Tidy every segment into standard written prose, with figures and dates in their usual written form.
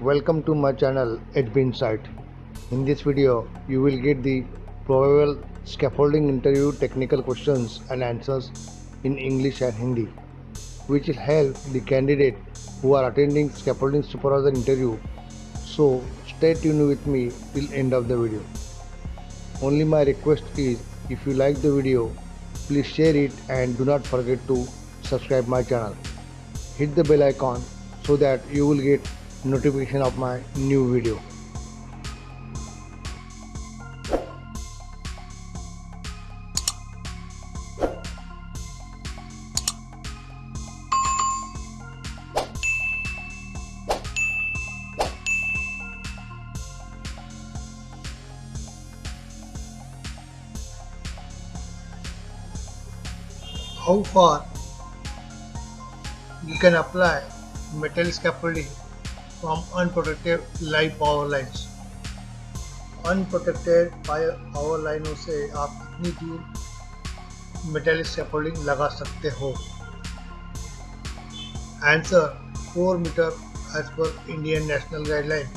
Welcome to my channel Insight. In this video, you will get the probable scaffolding interview technical questions and answers in English and Hindi, which will help the candidate who are attending scaffolding supervisor interview. So stay tuned with me till end of the video. Only my request is, if you like the video, please share it and do not forget to subscribe my channel. Hit the bell icon so that you will get notification of my new video. How far you can apply metal scaffolding from unprotected live power lines? Unprotected power लाइनों से आप कितनी दूर metal scaffolding लगा सकते हो? Answer 4 metre as per Indian national guideline.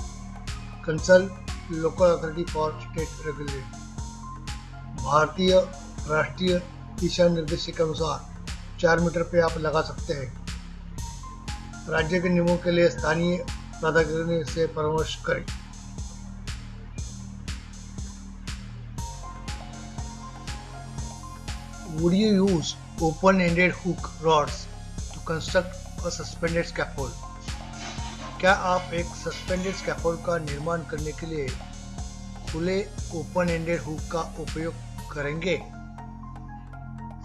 Consult local authority for state regulation. भारतीय राष्ट्रीय दिशा निर्देश के अनुसार 4 मीटर पे आप लगा सकते हैं. राज्य के नियमों के लिए स्थानीय प्राधिकरण से परामर्श करें. Would you use open-ended hook rods to construct a suspended scaffold? क्या आप एक सस्पेंडेड स्कैफोल्ड का निर्माण करने के लिए खुले ओपन एंडेड हुक का उपयोग करेंगे?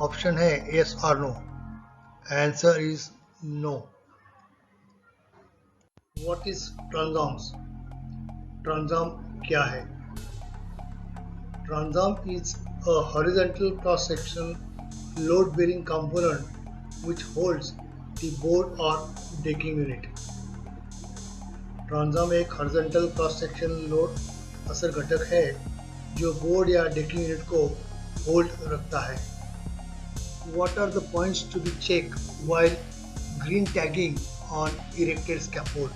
ऑप्शन है यस और no. Answer is no. What is transoms? Transom क्या है? Transom is a horizontal cross-section load-bearing component which holds the board or decking unit. ट्रांसॉर्म एक हॉरिजॉन्टल क्रॉस सेक्शन लोड असर घटक है जो बोर्ड या डेकिंग यूनिट को होल्ड रखता है. What are the points to be checked while green tagging on erected scaffold?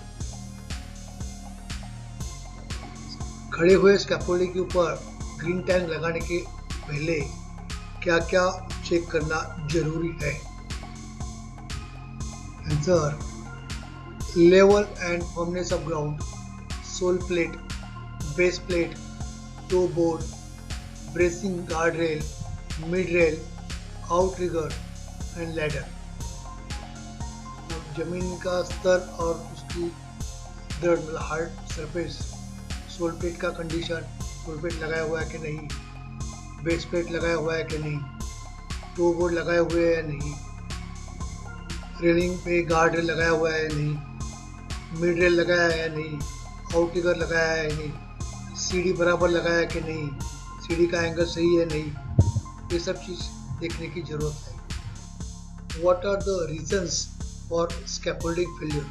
खड़े हुए स्कैफोल्डिंग के ऊपर ग्रीन टैग लगाने के पहले क्या क्या चेक करना जरूरी है? Answer level and firmness of ground, sole plate, base plate, toe board, bracing guard rail, mid rail, outrigger and ladder. जमीन का स्तर और उसकी दृढ़ मतलब हार्ड सरफेस, सोल प्लेट का कंडीशन, सोल प्लेट लगाया हुआ है कि नहीं, बेस प्लेट लगाया हुआ है कि नहीं, टो बोर्ड लगाए हुए है या नहीं, रेलिंग पे गार्ड रेल लगाया हुआ है या नहीं, मिड रेल लगाया है या नहीं, आउटरिगर लगाया है या नहीं, सीढ़ी बराबर लगाया है कि नहीं, सीढ़ी का एंगल सही है नहीं, ये सब चीज़ देखने की ज़रूरत है. What are the reasons for scaffolding failure?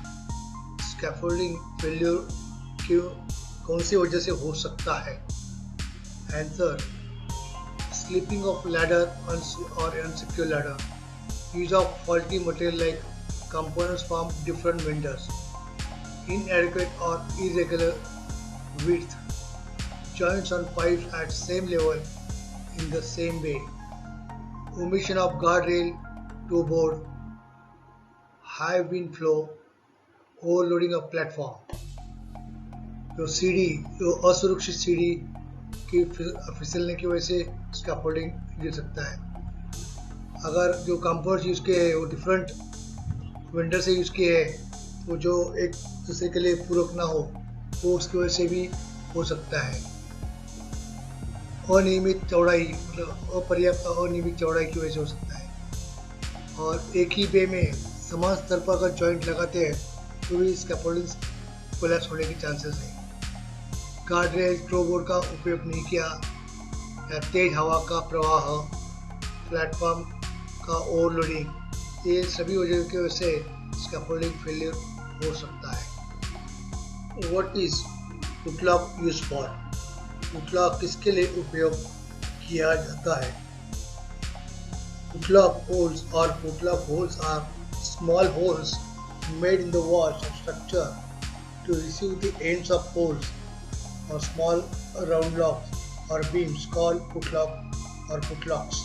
Scaffolding failure क्यों कौन सी वजह से हो सकता है? Answer slipping of ladder or unsecure ladder, use of faulty material like components from different vendors, inadequate or irregular width, joints on pipes at same level in the same way, omission of guardrail, toe board, high wind flow, overloading of platform. जो असुरक्षित सीढ़ी कि फिसलने की वजह से scaffolding गिर सकता है. अगर जो कंपोनेंट्स यूज़ किए हैं वो डिफरेंट वेंडर से यूज़ किए हैं, वो जो एक दूसरे के लिए पूरक ना हो, वो उसकी वजह से भी हो सकता है. अनियमित चौड़ाई मतलब अपर्याप्त अनियमित चौड़ाई की वजह से हो सकता है. और एक ही बे में समान स्तर पर अगर जॉइंट लगाते हैं तो भी स्कैफोल्डिंग कोलैप्स होने के चांसेस हैं. गार्ड रेल, टो बोर्ड का उपयोग नहीं किया या तेज हवा का प्रवाह, प्लेटफॉर्म का ओवरलोडिंग, ये सभी वजह की वजह से स्कैफोल्डिंग फेलियर हो सकता है. What is putlog use for? Putlog किसके लिए उपयोग किया जाता है? Putlog holes are small holes made in the walls of structure to receive the ends of poles or small round locks or beams called footlock or footlocks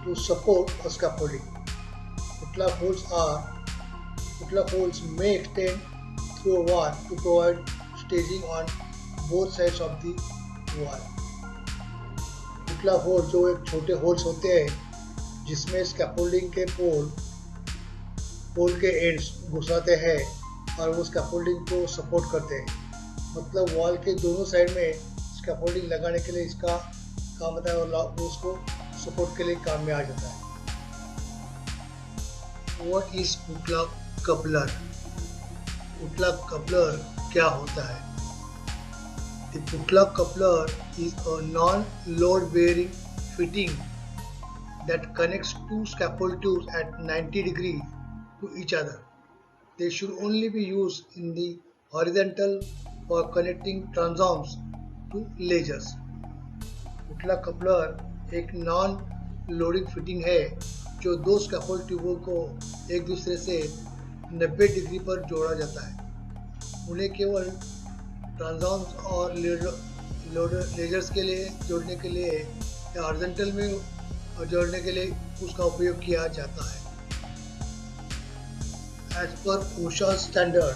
to support a scaffolding. Footlock holes are footlock holes may extend through a wall to provide staging on both sides of the wall. Putlog hole जो एक छोटे holes होते हैं जिसमें scaffolding के पोल के ends घुसाते हैं और वो स्कैफोल्डिंग को सपोर्ट करते हैं। मतलब वॉल के दोनों साइड में स्कैफोल्डिंग लगाने के लिए इसका काम आता है और वो उसको सपोर्ट के लिए काम में आ जाता है। What is footlock coupler? Footlock coupler क्या होता है? The footlock coupler is a non-load bearing fitting that connects two scaffold tubes at 90 degrees to each other. They should only be used in the horizontal for connecting transoms to ledgers. Footlock coupler एक non loading fitting है जो दो scaffold ट्यूबों को एक दूसरे से 90 degree पर जोड़ा जाता है। उन्हें केवल ट्रांसॉम्स और लेजर्स के लिए जोड़ने के लिए या हॉरिजॉन्टल में जोड़ने के लिए उसका उपयोग किया जाता है। As per OSHA standard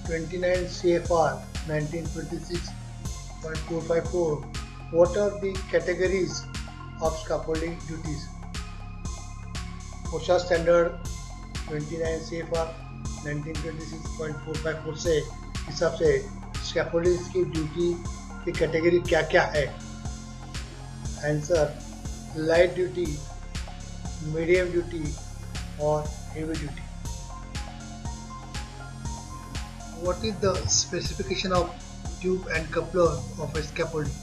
29 CFR 1926.454 what are the categories of scaffolding duties? OSHA standard 29 CFR 1926.454 से हिसाब से स्कैफोल्डिंग की ड्यूटी की कैटेगरी क्या क्या है? Answer light duty, medium duty और heavy duty. What is the specification of tube and coupler of a scaffolding?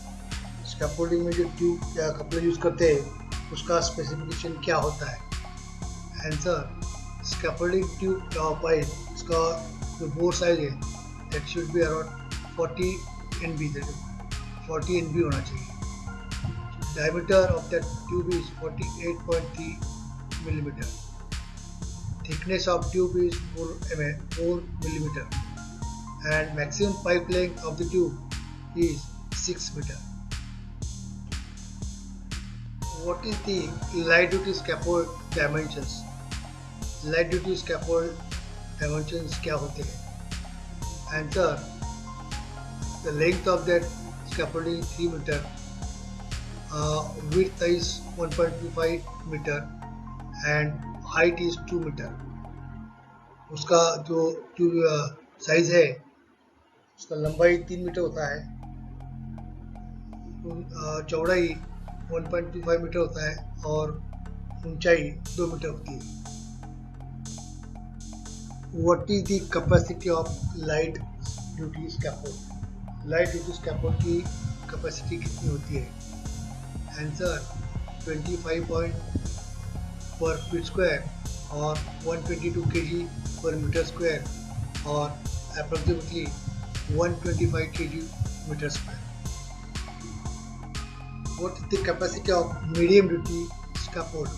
Scaffolding में जो ट्यूब या कपलर यूज करते हैं उसका स्पेसिफिकेशन क्या होता है? आंसर स्कैफोल्डिंग ट्यूब या पाइप उसका जो बोर साइज है that should be around 40 NB, 40 NB होना चाहिए। Diameter of that tube is 48.3 millimeter. Thickness of tube is 4 millimeter, and maximum pipe length of the tube is 6 meter. What is the light duty scaffold dimensions? Light duty scaffold dimensions क्या होते हैं? Answer the length of that scaffolding is 3 meter, width is 1.25 meter and height is 2 meter. उसका जो size है उसका लंबाई 3 metre होता है, चौड़ाई 1.25 मीटर होता है और ऊंचाई 2 मीटर होती है। What is the capacity of light duty scaffold? Light duty scaffold की कैपेसिटी कितनी होती है? आंसर 25 पर फीट स्क्वायर और 122 kg पर मीटर स्क्वायर और approximately 125 kg metre square. What is the capacity of medium duty scaffold?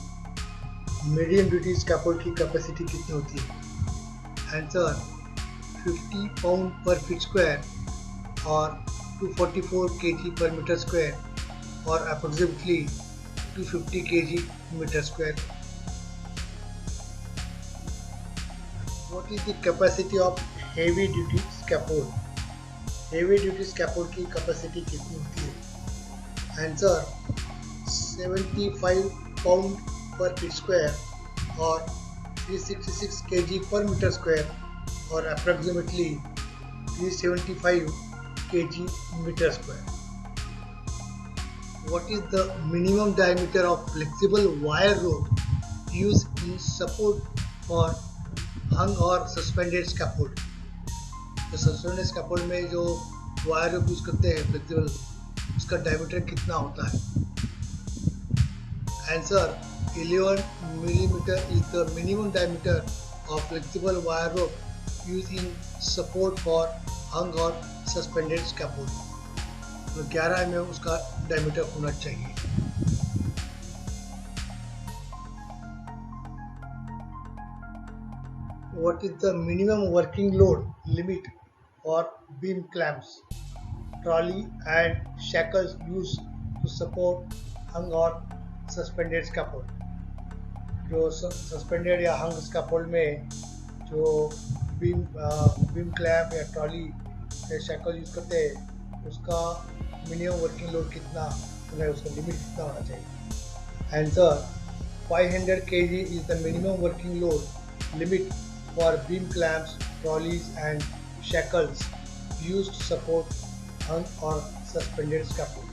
Medium duty scaffold की कैपेसिटी कितनी होती है? Answer 50 pound per feet square और 244 kg per meter square or approximately 250 kg meter square. What is the capacity of heavy duty scaffold? Heavy duty scaffold की capacity कितनी होती है? Answer 75 pound per feet square और 366 kg per meter square और approximately 375 kg meter square. What is the minimum diameter of flexible wire rope used in support for hung or suspended scaffold? तो suspended scaffold में जो wire rope use करते हैं flexible उसका diameter कितना होता है? Answer 11 millimeter is the minimum diameter of flexible wire rope used in support for hung or suspended scaffold. तो 11 mm उसका डायमीटर होना चाहिए। What is the minimum working load limit or beam clamps, trolley and shackles used to support hung or suspended scaffold. जो suspended या हंग scaffold में जो beam clamp या trolley या शैकल यूज़ करते हैं उसका मिनिमम वर्किंग लोड कितना है, उसका लिमिट कितना होना चाहिए? Answer 500 kg is the minimum working load limit for beam clamps, trolleys and shackles used to support hung or suspended scaffold.